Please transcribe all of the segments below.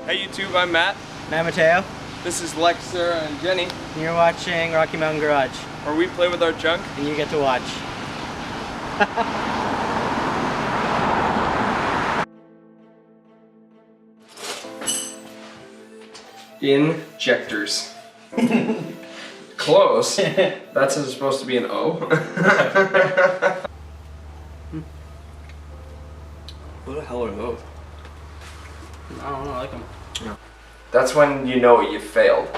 Hey YouTube, I'm Matt. And I'm Mateo. This is Lex, Sarah, and Jenny. And you're watching Rocky Mountain Garage. Where we play with our junk. And you get to watch. Injectors. Close. That's supposed to be an O. What the hell are those? I don't know, I like them. No. That's when you know you failed.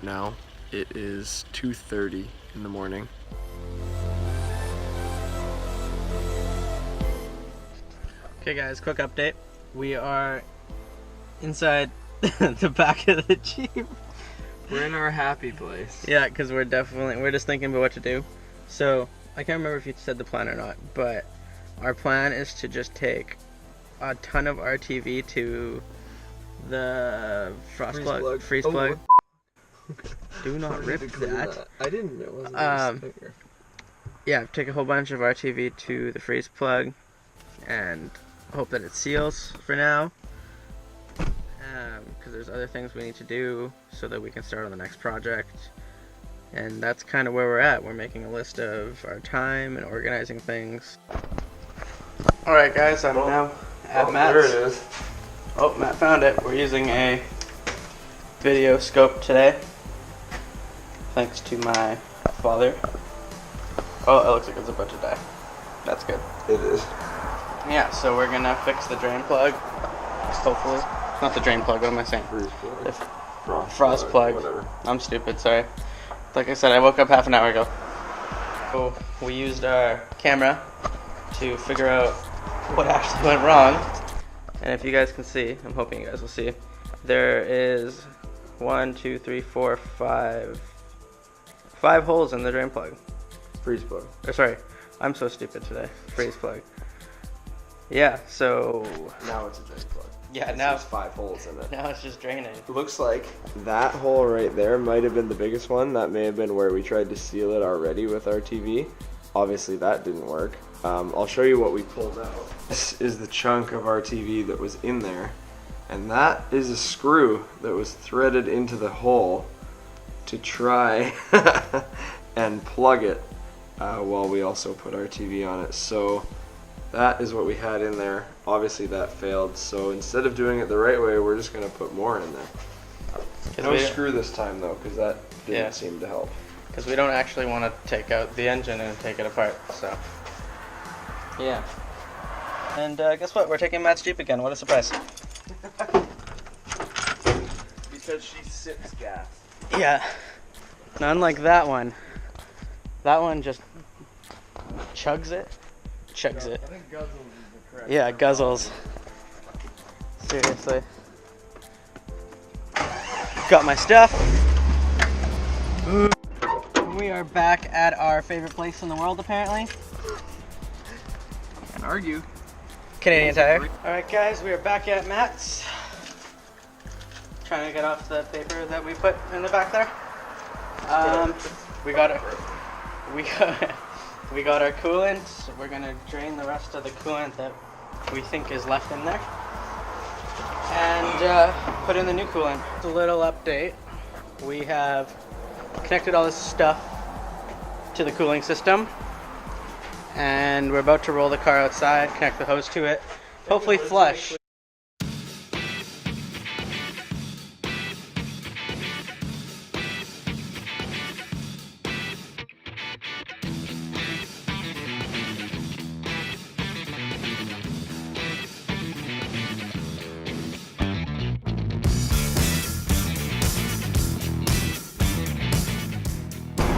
Now it is 2:30 in the morning. Okay guys, quick update. We are inside the back of the Jeep. We're in our happy place. Yeah, because we're just thinking about what to do. So, I can't remember if you said the plan or not, but our plan is to just take a ton of RTV to the freeze plug. Do not rip that. I didn't know it was yeah, take a whole bunch of RTV to the freeze plug and hope that it seals for now. Because there's other things we need to do so that we can start on the next project. And that's kind of where we're at. We're making a list of our time and organizing things. Alright guys, I'm now at Matt's. There it is. Oh, Matt found it. We're using a video scope today. Thanks to my father. Oh, it looks like it's about to die. That's good. It is. Yeah, so we're gonna fix the drain plug. Hopefully. Not the drain plug, what am I saying? Freeze plug. Frost plug. Whatever. I'm stupid, sorry. Like I said, I woke up half an hour ago. So we used our camera to figure out what actually went wrong. And if you guys can see, I'm hoping you guys will see, there is 5 holes in the drain plug. Freeze plug. Or sorry, I'm so stupid today. Freeze plug. Yeah, so Now it's a drain plug. yeah, now There's 5 holes in it. now it's just draining. Looks like that hole right there might have been the biggest one. That may have been where we tried to seal it already with our TV. Obviously that didn't work. I'll show you what we pulled out. This is the chunk of our TV that was in there. And that is a screw that was threaded into the hole to try and plug it while we also put our TV on it. So that is what we had in there. Obviously that failed, so instead of doing it the right way, we're just gonna put more in there. No screw this time though, because that didn't seem to help. Because we don't actually want to take out the engine and take it apart, so yeah. And guess what? We're taking Matt's Jeep again. What a surprise. Because she sips gas. Yeah. Now, unlike that one just chugs it. Chugs it. I think guzzles is the correct Yeah, guzzles. Seriously. Got my stuff. Ooh. We are back at our favorite place in the world, apparently. Can't argue. Canadian Tire. Alright guys, we are back at Matt's. Trying to get off the paper that we put in the back there. We got our coolant. We're gonna drain the rest of the coolant that we think is left in there. And put in the new coolant. A little update. We have connected all this stuff to the cooling system. And we're about to roll the car outside, connect the hose to it, hopefully flush.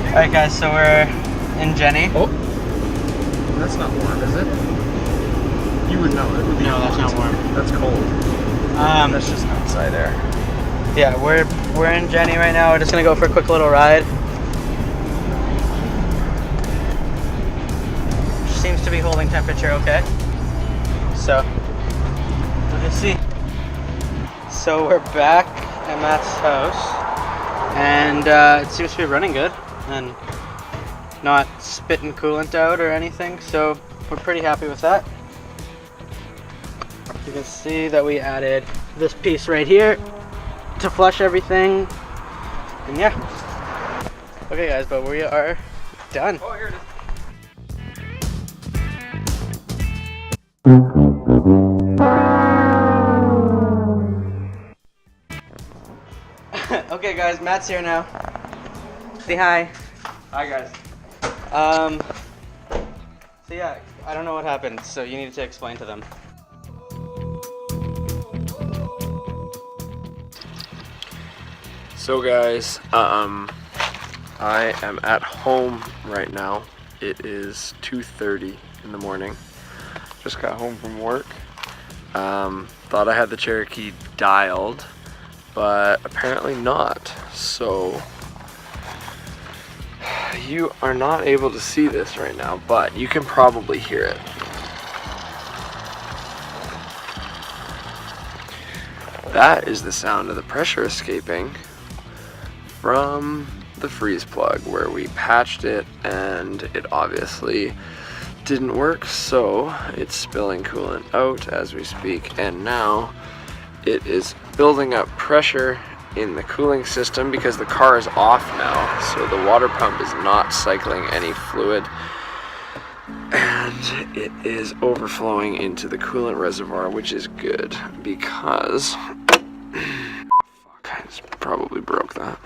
Alright guys, so we're in Jenny. Oh, that's not warm, is it? You would know. It would be. No, that's not warm. That's cold. That's just outside air. Yeah, we're in Jenny right now. We're just gonna go for a quick little ride. Seems to be holding temperature okay. So we'll just see. So we're back at Matt's house, and it seems to be running good and not spitting coolant out or anything. So we're pretty happy with that. You can see that we added this piece right here to flush everything. And yeah. Okay guys, but we are done. Oh, here it is. Okay guys, Matt's here now. Say hi. Hi guys. So yeah, I don't know what happened, so you need to explain to them. So guys, I am at home right now. It is 2:30 in the morning. Just got home from work. Thought I had the Cherokee dialed, but apparently not. So you are not able to see this right now, but you can probably hear it. That is the sound of the pressure escaping from the freeze plug where we patched it, and it obviously didn't work, so it's spilling coolant out as we speak, and now it is building up pressure in the cooling system because the car is off now, so the water pump is not cycling any fluid, and it is overflowing into the coolant reservoir, which is good because fuck, I just probably broke that.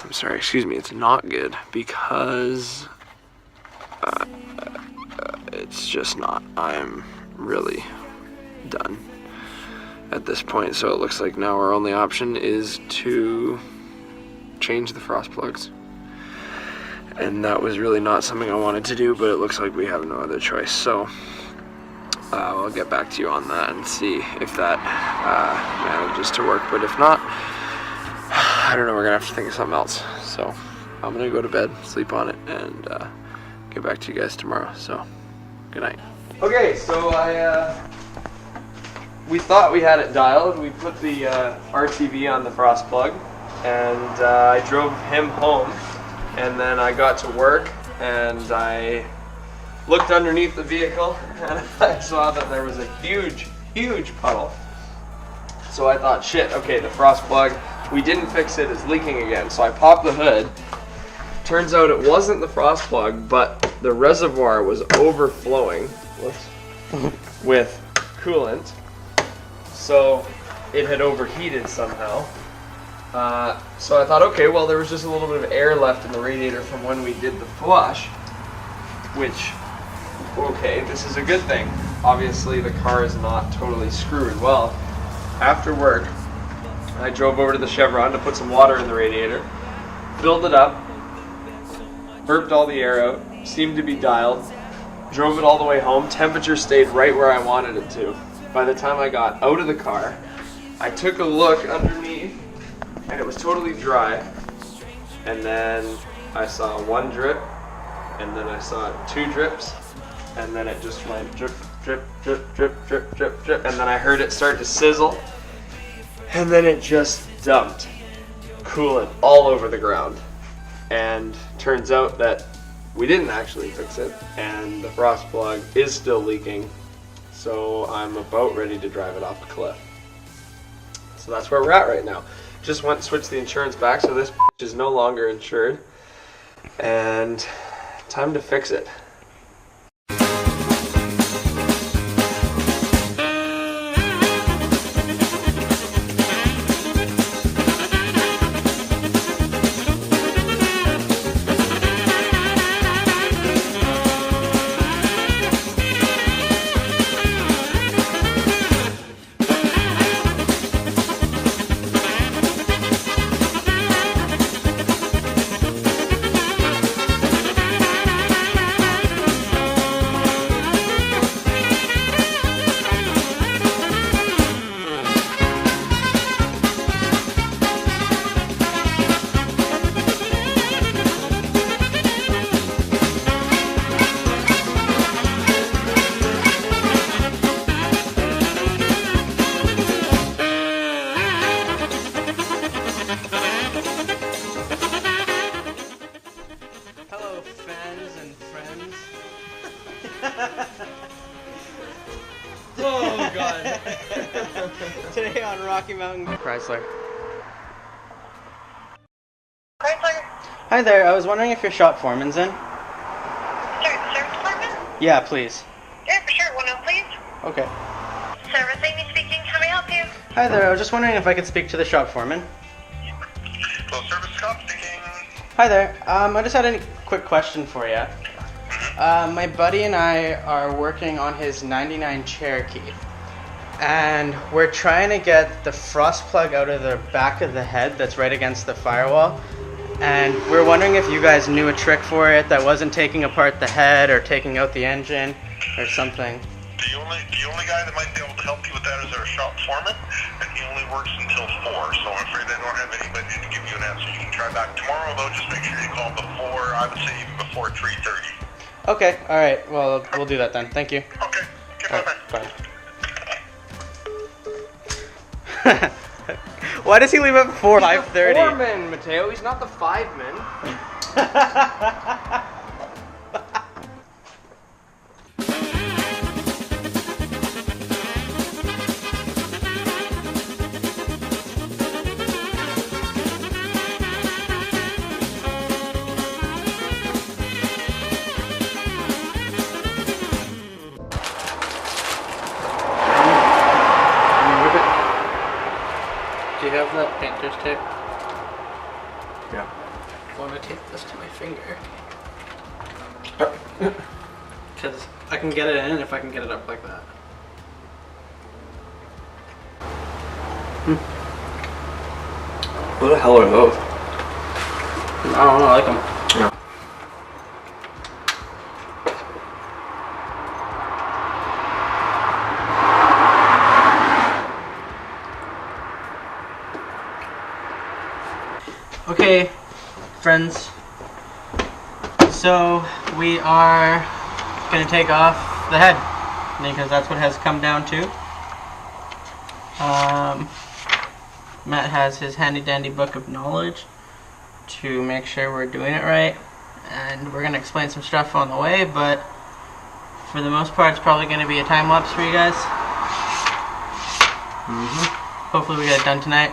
I'm sorry, excuse me, it's not good because it's just not. I'm really done at this point, so it looks like now our only option is to change the frost plugs. And that was really not something I wanted to do, but it looks like we have no other choice. So I'll get back to you on that and see if that manages to work. But if not, I don't know, we're gonna have to think of something else. So I'm gonna go to bed, sleep on it, and get back to you guys tomorrow. So good night. Okay, so we thought we had it dialed. We put the RTV on the frost plug, and I drove him home, and then I got to work, and I looked underneath the vehicle, and I saw that there was a huge puddle. So I thought, shit, okay, the frost plug, we didn't fix it, it's leaking again. So I popped the hood. Turns out it wasn't the frost plug, but the reservoir was overflowing with coolant. So it had overheated somehow. So I thought, okay, well, there was just a little bit of air left in the radiator from when we did the flush, which, okay, this is a good thing. Obviously, the car is not totally screwed. Well, after work, I drove over to the Chevron to put some water in the radiator, filled it up, burped all the air out, seemed to be dialed, drove it all the way home. Temperature stayed right where I wanted it to. By the time I got out of the car, I took a look underneath, and it was totally dry. And then I saw one drip, and then I saw two drips, and then it just went drip, drip, drip, drip, drip, drip, drip, and then I heard it start to sizzle, and then it just dumped coolant all over the ground. And turns out that we didn't actually fix it, and the frost plug is still leaking. So I'm about ready to drive it off a cliff. So that's where we're at right now. Just went and switched the insurance back, so this is no longer insured. And time to fix it. today on Rocky Mountain Chrysler. Chrysler, Hi there, I was wondering if your shop foreman's in? service department? Yeah, please. Yeah, for sure. 1 please. Okay. Service Amy speaking. How may I help you? Hi there, I was just wondering if I could speak to the shop foreman. Hello, service shop speaking. Hi there, I just had a quick question for you. My buddy and I are working on his 99 Cherokee, and we're trying to get the frost plug out of the back of the head that's right against the firewall, and we're wondering if you guys knew a trick for it that wasn't taking apart the head or taking out the engine or something. The only guy that might be able to help you with that is our shop foreman, and he only works until 4, so I'm afraid I don't have anybody to give you an answer. You can try back tomorrow, though. Just make sure you call before, I would say even before 3:30. Okay, alright, well, we'll do that then. Thank you. Okay, bye-bye. Bye. Why does he leave at 5:30? Foreman, Mateo. He's not the fiveman. Do you have that painter's tape? Yeah. I want to tape this to my finger. Because I can get it in if I can get it up like that. What the hell are those? I don't know, I like them. Yeah. Okay, friends. So we are gonna take off the head because that's what it has come down to. Matt has his handy dandy book of knowledge to make sure we're doing it right, and we're gonna explain some stuff on the way, but for the most part it's probably gonna be a time lapse for you guys. Hopefully we get it done tonight.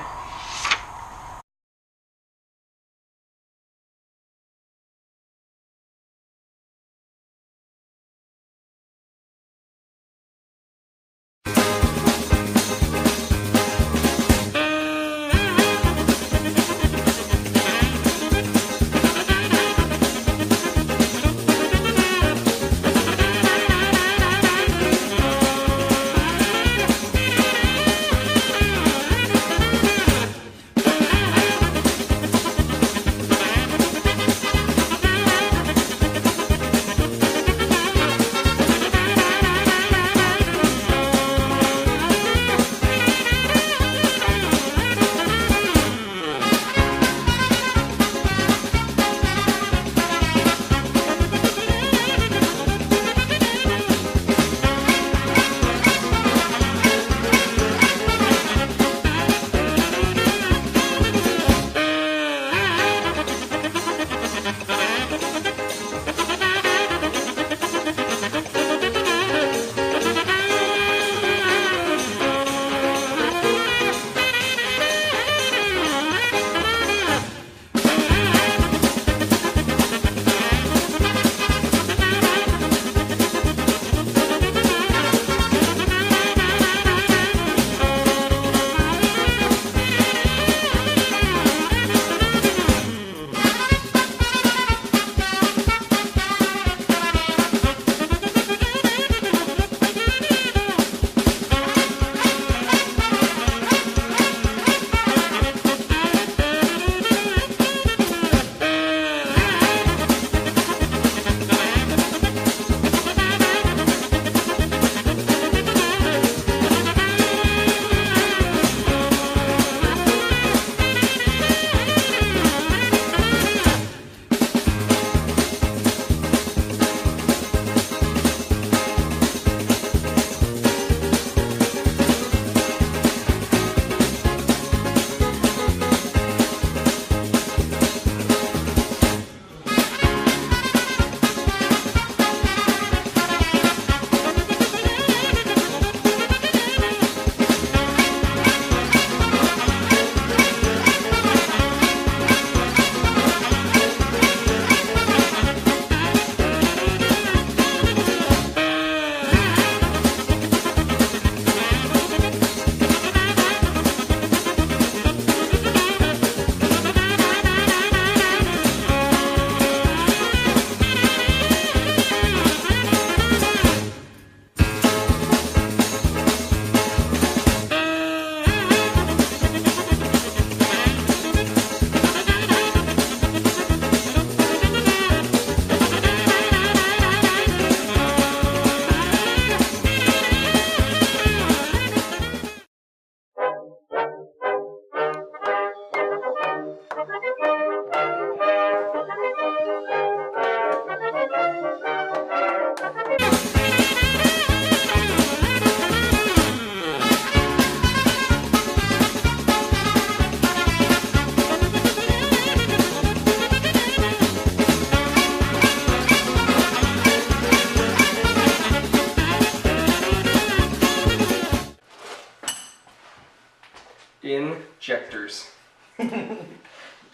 Injectors.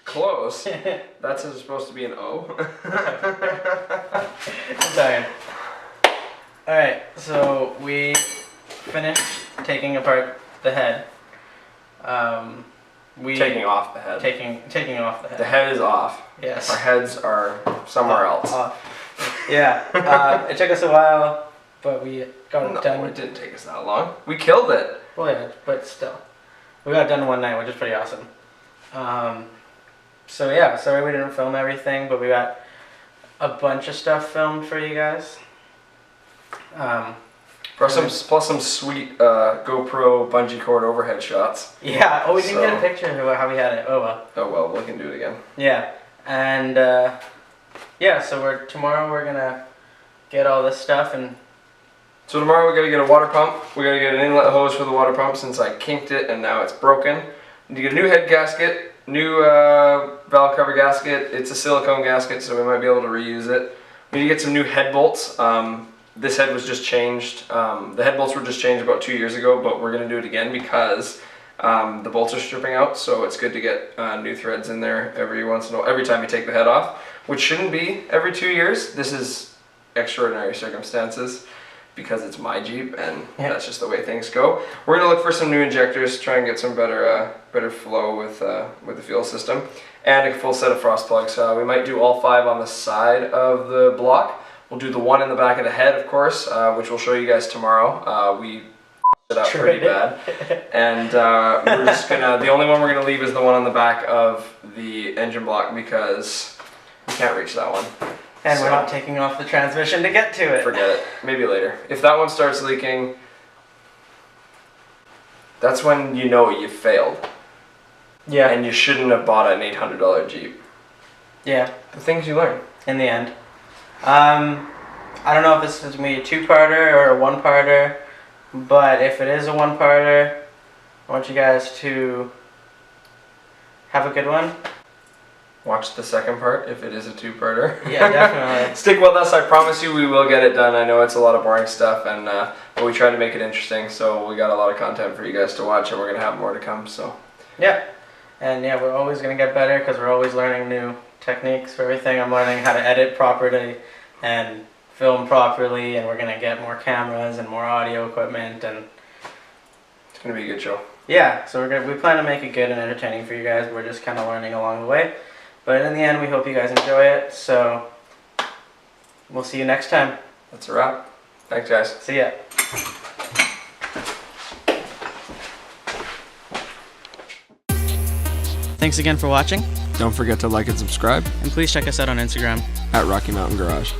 Close. That's supposed to be an O. Sorry. Alright, so we finished taking apart the head. Taking off the head. Taking off the head. The head is off. Yes. Our heads are somewhere else. Off. Yeah. It took us a while, but we got it done. No, it didn't take us that long. We killed it. Well, yeah, but still. We got it done in one night, which is pretty awesome. So yeah, sorry we didn't film everything, but we got a bunch of stuff filmed for you guys. Plus some sweet GoPro bungee cord overhead shots. Yeah, oh, we didn't get a picture of how we had it. Oh well. Oh well, we can do it again. Yeah, and yeah, so tomorrow we're gonna get all this stuff and. So tomorrow we gotta get a water pump. We gotta get an inlet hose for the water pump since I kinked it and now it's broken. We need to get a new head gasket, new valve cover gasket. It's a silicone gasket, so we might be able to reuse it. We need to get some new head bolts. This head was just changed. The head bolts were just changed about 2 years ago, but we're gonna do it again because the bolts are stripping out. So it's good to get new threads in there every time you take the head off, which shouldn't be every 2 years. This is extraordinary circumstances because it's my Jeep and that's just the way things go. We're gonna look for some new injectors, try and get some better flow with the fuel system, and a full set of frost plugs. We might do all 5 on the side of the block. We'll do the one in the back of the head, of course, which we'll show you guys tomorrow. We f***ed it up pretty bad, and we're just gonna. The only one we're gonna leave is the one on the back of the engine block because we can't reach that one. And we're not taking off the transmission to get to it. Forget it. Maybe later. If that one starts leaking, that's when you know you failed. Yeah. And you shouldn't have bought an $800 Jeep. Yeah. The things you learn. In the end. I don't know if this is going to be a 2-parter or a 1-parter, but if it is a 1-parter, I want you guys to have a good one. Watch the second part if it is a 2-parter. Yeah, definitely. Stick with us. I promise you we will get it done. I know it's a lot of boring stuff, and but we try to make it interesting, so we got a lot of content for you guys to watch, and we're going to have more to come. So yeah. And yeah, we're always going to get better because we're always learning new techniques for everything. I'm learning how to edit properly and film properly, and we're going to get more cameras and more audio equipment, and it's going to be a good show. Yeah, so we plan to make it good and entertaining for you guys. We're just kind of learning along the way. But in the end, we hope you guys enjoy it. So we'll see you next time. That's a wrap. Thanks, guys. See ya. Thanks again for watching. Don't forget to like and subscribe And please check us out on Instagram at Rocky Mountain Garage.